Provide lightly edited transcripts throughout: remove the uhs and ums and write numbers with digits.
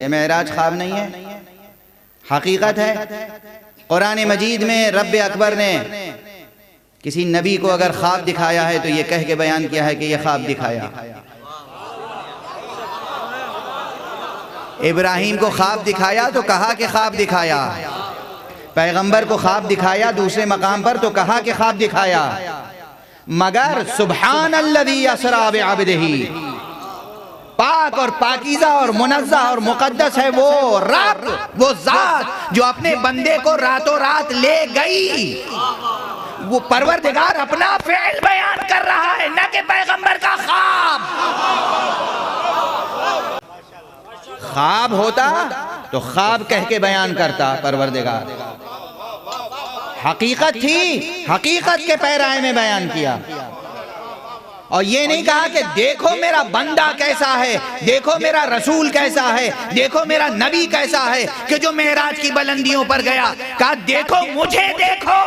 یہ معراج خواب نہیں ہے، حقیقت ہے۔ قرآن مجید میں رب اکبر نے کسی نبی کو اگر خواب دکھایا ہے تو یہ کہہ کے بیان کیا ہے کہ یہ خواب دکھایا۔ ابراہیم کو خواب دکھایا تو کہا کہ خواب دکھایا، پیغمبر کو خواب دکھایا دوسرے مقام پر تو کہا کہ خواب دکھایا، مگر سبحان الذی اسری بعبدہ، پاک اور پاکیزہ اور منزہ اور مقدس ہے وہ رب، وہ ذات جو اپنے بندے کو راتوں رات لے گئی۔ وہ پروردگار اپنا فعل بیان کر رہا ہے، نہ کہ پیغمبر کا خواب۔ خواب ہوتا تو خواب کہہ کے بیان کرتا پروردگار، حقیقت تھی، حقیقت کے پیرائے میں بیان کیا، اور یہ نہیں کہا کہ دیکھو میرا بندہ کیسا ہے، دیکھو میرا رسول کیسا ہے، دیکھو میرا نبی کیسا ہے، کہ جو معراج کی بلندیوں پر گیا کہا دیکھو مجھے، دیکھو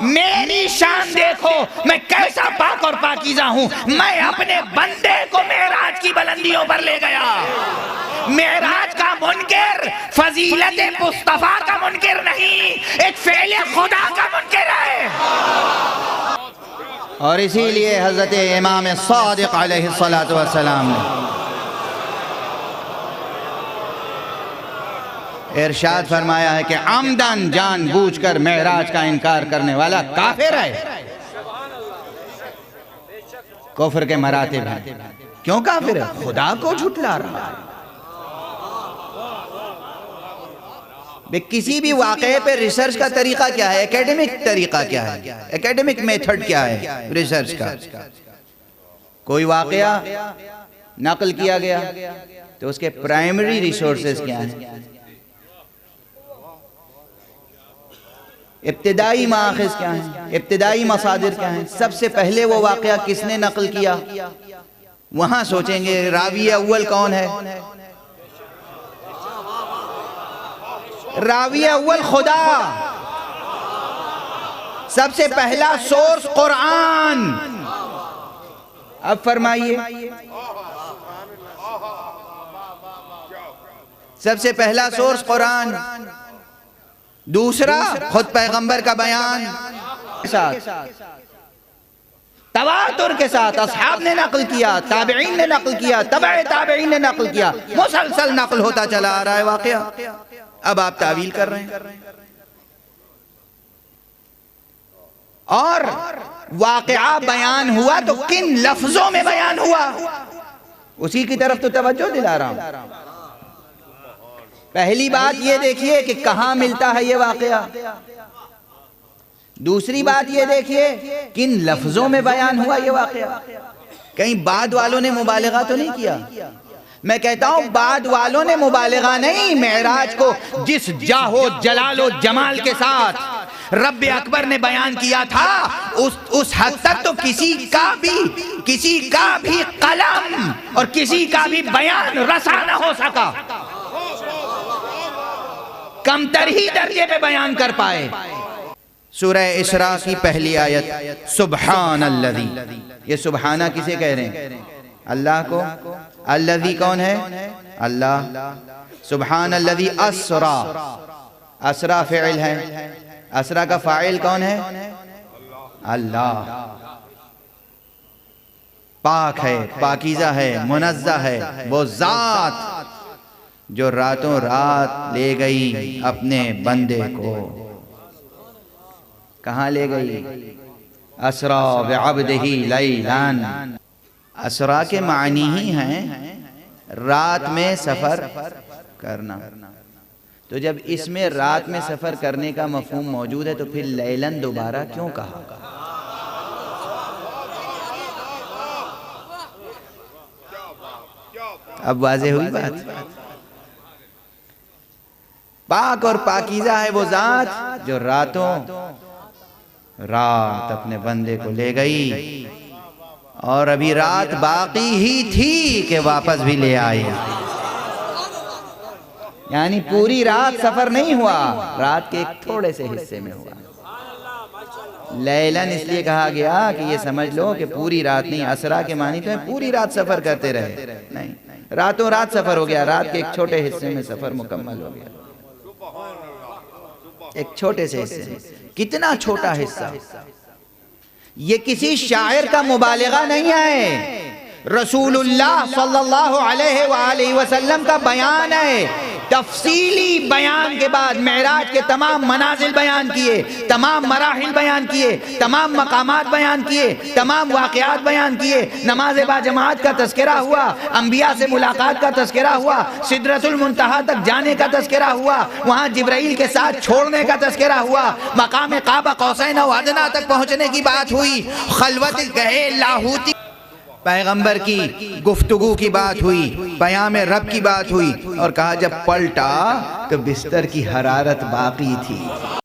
میری شان، دیکھو میں کیسا پاک اور پاکیزہ ہوں، میں اپنے بندے کو معراج کی بلندیوں پر لے گیا۔ معراج کا منکر فضیلت مصطفیٰ کا منکر نہیں، ایک فعل خدا کا منکر ہے۔ اور اسی لیے حضرت امام صادق علیہ السلام نے ارشاد فرمایا ہے کہ عمدن جان بوجھ کر معراج کا انکار کرنے والا کافر ہے۔ کفر کے مراتب ہیں، کیوں کافر ہے؟ خدا کو جھٹلا رہا ہے۔ کسی بھی واقعے پہ ریسرچ کا طریقہ کیا ہے؟ ایکیڈمک طریقہ کیا ہے؟ ایکیڈمک میتھڈ کیا ہے ریسرچ کا؟ کوئی واقعہ نقل کیا گیا تو اس کے پرائمری ریسورسز کیا ہیں، ابتدائی مآخذ کیا ہیں، ابتدائی مصادر کیا ہیں، سب سے پہلے وہ واقعہ کس نے نقل کیا، وہاں سوچیں گے راوی اول کون ہے۔ راوی اول خدا، سب سے پہلا سورس قرآن۔ اب فرمائیے، سب سے پہلا سورس قرآن، دوسرا خود پیغمبر کا بیان، تواتر کے ساتھ اصحاب نے نقل کیا، تابعین نے نقل کیا، تبع تابعین نے نقل کیا، مسلسل نقل ہوتا چلا آ رہا ہے واقعہ۔ اب آپ تعویل کر رہے ہیں، اور واقعہ بیان ہوا تو کن لفظوں میں بیان ہوا، اسی کی طرف تو توجہ دلا رہا ہوں۔ پہلی بات یہ دیکھیے کہ کہاں ملتا ہے یہ واقعہ، دوسری بات یہ دیکھیے کن لفظوں میں بیان ہوا یہ واقعہ۔ کہیں بعد والوں نے مبالغہ تو نہیں کیا؟ میں کہتا ہوں بعد والوں نے مبالغہ نہیں، معراج کو جس جاہ و جلال و جمال کے ساتھ رب اکبر نے بیان کیا تھا، اس حد تک تو کسی کا بھی قلم اور کسی کا بھی بیان رسا نہ ہو سکا، کم تر ہی درجے پہ بیان کر پائے۔ سورہ اسراء کی پہلی آیت، سبحان الذی، یہ سبحانہ کسے کہہ رہے ہیں؟ اللہ کو۔ الذی کون ہے؟ اللہ۔ سبحان الذی اسرا، اسرا فعل ہے، اسرا کا فاعل کون ہے؟ اللہ۔ پاک ہے، پاکیزہ ہے، منزہ ہے وہ ذات جو راتوں رات لے گئی اپنے بندے کو۔ کہاں لے گئی؟ اسرا بعبدہ لیلاً۔ اسرا کے معنی ہی ہیں رات میں سفر کرنا، تو جب اس میں رات میں سفر کرنے کا مفہوم موجود ہے تو پھر لیلاً دوبارہ کیوں کہا؟ اب واضح ہوئی بات۔ پاک اور پاکیزہ ہے وہ ذات جو راتوں رات اپنے بندے کو لے گئی، اور ابھی رات باقی ہی تھی کہ واپس بھی لے آئے، یعنی پوری رات سفر نہیں ہوا، رات کے ایک تھوڑے سے حصے میں ہوا۔ لیلاً اس لیے کہا گیا کہ یہ سمجھ لو کہ پوری رات نہیں، اسرا کے معنی تو ہے پوری رات سفر کرتے رہے، نہیں، راتوں رات سفر ہو گیا، رات کے ایک چھوٹے حصے میں سفر مکمل ہو گیا، ایک چھوٹے سے حصے میں۔ کتنا چھوٹا حصہ، یہ کسی شاعر کا مبالغہ نہیں ہے، رسول اللہ صلی اللہ علیہ وآلہ وسلم کا بیان ہے۔ تفصیلی بیان کے بعد معراج کے تمام منازل بیان کیے، تمام مراحل بیان کیے، تمام مقامات بیان کیے، تمام واقعات بیان کیے، نماز با جماعت کا تذکرہ ہوا، انبیاء سے ملاقات کا تذکرہ ہوا، سدرۃ المنتہا تک جانے کا تذکرہ ہوا، وہاں جبرائیل کے ساتھ چھوڑنے کا تذکرہ ہوا، مقام قاب قوسین و ادنیٰ تک پہنچنے کی بات ہوئی، خلوت گہے لاہوتی پیغمبر کی گفتگو کی بات ہوئی، پیام رب کی بات ہوئی، اور کہا جب پلٹا تو بستر کی حرارت باقی تھی۔